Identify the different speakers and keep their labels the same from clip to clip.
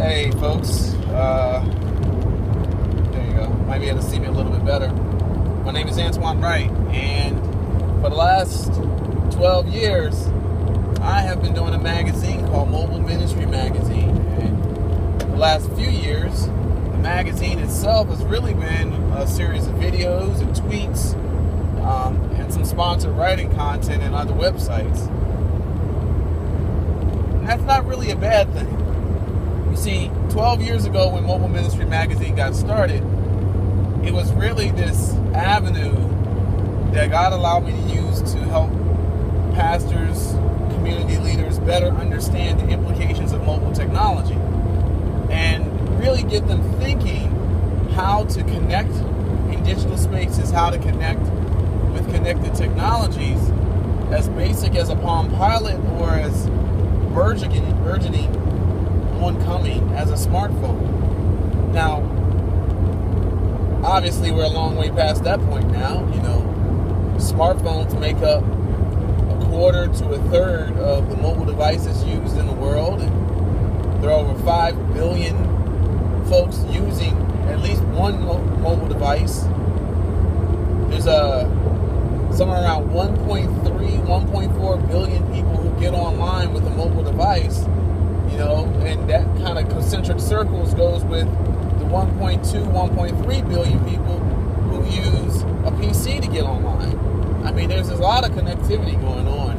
Speaker 1: Hey folks, there you go. Might be able to see me a little bit better. My name is Antoine Wright, and for the last 12 years, I have been doing a magazine called Mobile Ministry Magazine. And the last few years, the magazine itself has really been a series of videos and tweets, and some sponsored writing content and other websites. And that's not really a bad thing. You see, 12 years ago when Mobile Ministry Magazine got started, it was really this avenue that God allowed me to use to help pastors, community leaders better understand the implications of mobile technology and really get them thinking how to connect in digital spaces, how to connect with connected technologies as basic as a Palm Pilot or as burgeoning oncoming as a smartphone. Now, obviously we're a long way past that point now. You know, smartphones make up a quarter to a third of the mobile devices used in the world, and there are over 5 billion folks using at least one mobile device. There's somewhere around 1.4 billion people who get online with a mobile device. You know, and that kind of concentric circles goes with the 1.3 billion people who use a PC to get online. I mean, there's a lot of connectivity going on.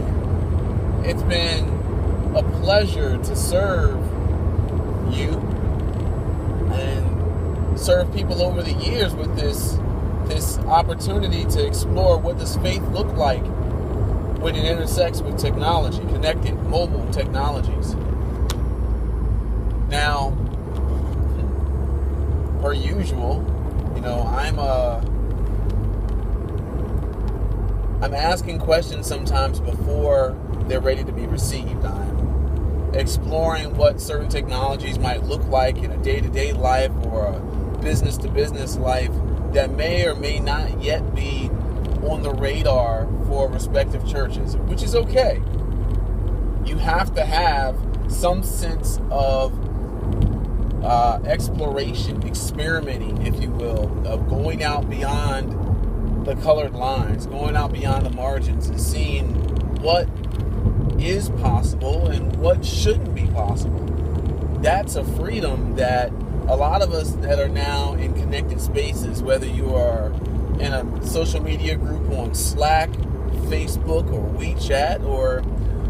Speaker 1: It's been a pleasure to serve you and serve people over the years with this opportunity to explore what does faith look like when it intersects with technology, connected mobile technologies. Now, per usual, you know, I'm asking questions sometimes before they're ready to be received. I'm exploring what certain technologies might look like in a day-to-day life or a business-to-business life that may or may not yet be on the radar for respective churches, which is okay. You have to have some sense of exploration, experimenting, if you will, of going out beyond the colored lines, going out beyond the margins and seeing what is possible and what shouldn't be possible. That's a freedom that a lot of us that are now in connected spaces, whether you are in a social media group on Slack, Facebook, or WeChat, or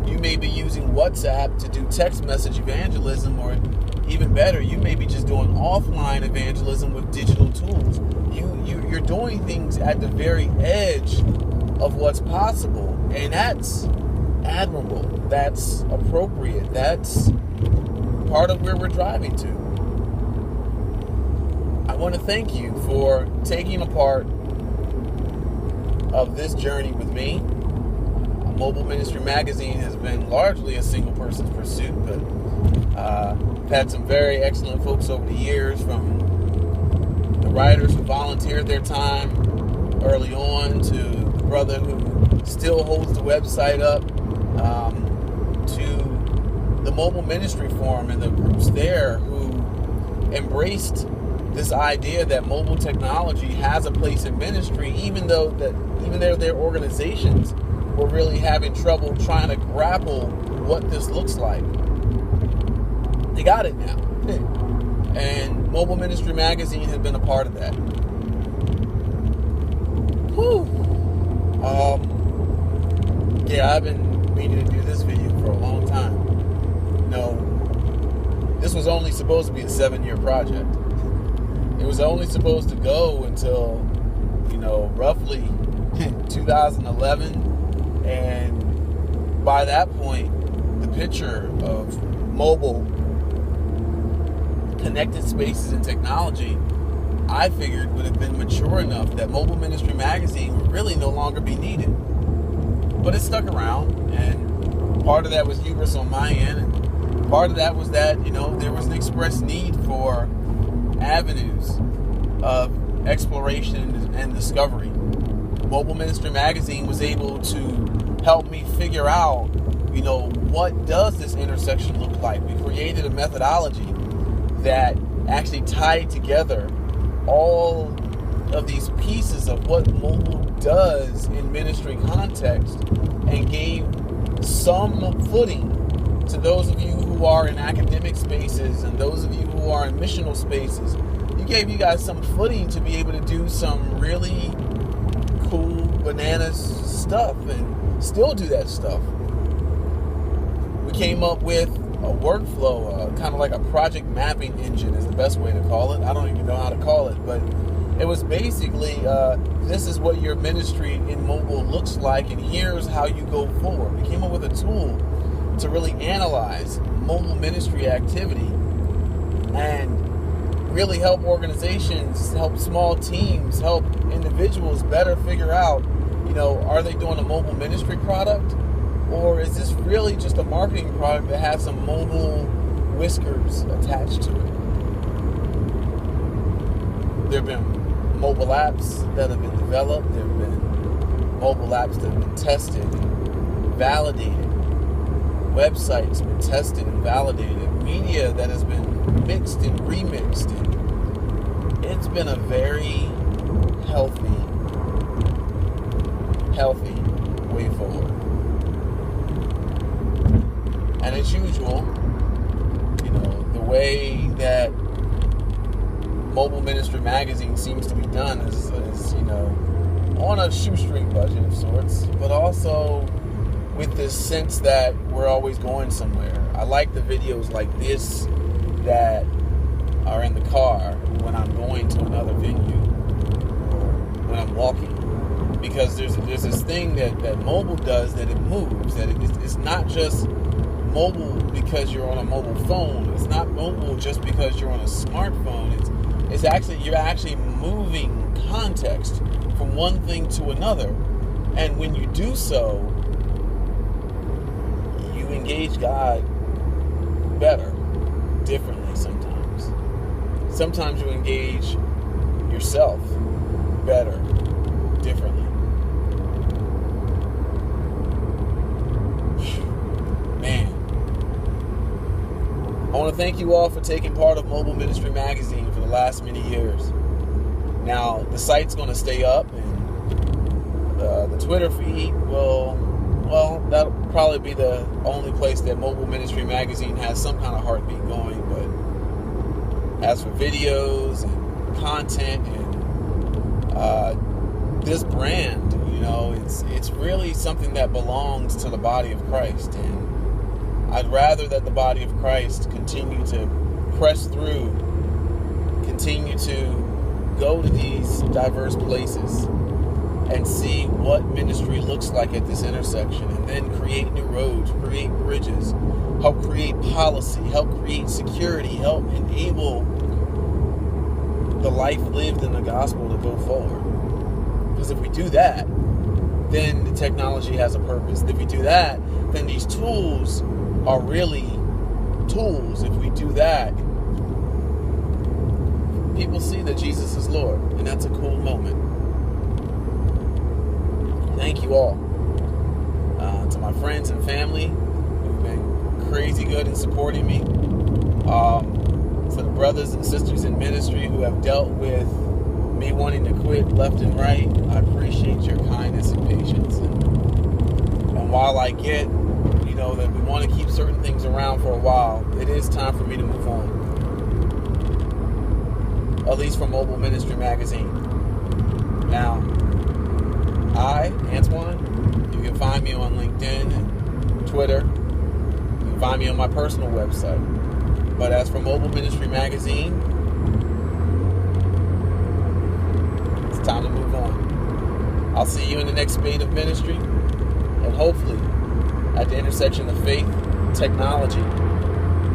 Speaker 1: you may be using WhatsApp to do text message evangelism, or even better, you may be just doing offline evangelism with digital tools. You're doing things at the very edge of what's possible, and that's admirable. That's appropriate. That's part of where we're driving to. I want to thank you for taking a part of this journey with me. Mobile Ministry Magazine has been largely a single person's pursuit, but I've had some very excellent folks over the years, from the writers who volunteered their time early on to the brother who still holds the website up, to the Mobile Ministry Forum and the groups there who embraced this idea that mobile technology has a place in ministry, even though their organizations were really having trouble trying to grapple what this looks like. They got it now. And Mobile Ministry Magazine has been a part of that. Whew. Yeah, I've been meaning to do this video for a long time. No, this was only supposed to be a 7-year project. It was only supposed to go until, roughly 2011. And by that point, the picture of mobile connected spaces and technology, I figured, would have been mature enough that Mobile Ministry Magazine would really no longer be needed. But it stuck around, and part of that was hubris on my end, and part of that was that, there was an express need for avenues of exploration and discovery. Mobile Ministry Magazine was able to help me figure out, what does this intersection look like? We created a methodology that actually tied together all of these pieces of what mobile does in ministry context and gave some footing to those of you who are in academic spaces and those of you who are in missional spaces. It gave you guys some footing to be able to do some really cool bananas stuff and still do that stuff. We came up with a workflow, kind of like a project mapping engine is the best way to call it. I don't even know how to call it, but it was basically, this is what your ministry in mobile looks like, and here's how you go forward. We came up with a tool to really analyze mobile ministry activity and really help organizations, help small teams, help individuals better figure out, are they doing a mobile ministry product? Or is this really just a marketing product that has some mobile whiskers attached to it? There have been mobile apps that have been developed. There have been mobile apps that have been tested and validated. Websites have been tested and validated. Media that has been mixed and remixed. And it's been a very healthy way forward. And as usual, the way that Mobile Ministry Magazine seems to be done is on a shoestring budget of sorts, but also with this sense that we're always going somewhere. I like the videos like this that are in the car when I'm going to another venue or when I'm walking. Because there's this thing that mobile does, that it moves, that it's not just mobile because you're on a mobile phone. It's not mobile just because you're on a smartphone. It's actually, you're actually moving context from one thing to another. And when you do so, you engage God better, differently sometimes. Sometimes you engage yourself better, differently. I want to thank you all for taking part of Mobile Ministry Magazine for the last many years. Now, the site's going to stay up, and the Twitter feed that'll probably be the only place that Mobile Ministry Magazine has some kind of heartbeat going. But as for videos and content and this brand, it's really something that belongs to the body of Christ. And I'd rather that the body of Christ continue to press through, continue to go to these diverse places and see what ministry looks like at this intersection, and then create new roads, create bridges, help create policy, help create security, help enable the life lived in the gospel to go forward. Because if we do that, then the technology has a purpose. If we do that, then these tools are really tools. If we do that, people see that Jesus is Lord, and that's a cool moment. Thank you all. To my friends and family who've been crazy good in supporting me. To the brothers and sisters in ministry who have dealt with me wanting to quit left and right, I appreciate your kindness and patience. And while I get that we want to keep certain things around for a while, it is time for me to move on. At least from Mobile Ministry Magazine. Now, Antoine, you can find me on LinkedIn and Twitter. You can find me on my personal website. But as for Mobile Ministry Magazine, it's time to move on. I'll see you in the next spate of ministry, and hopefully at the intersection of faith, technology,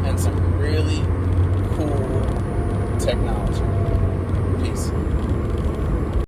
Speaker 1: and some really cool technology. Peace.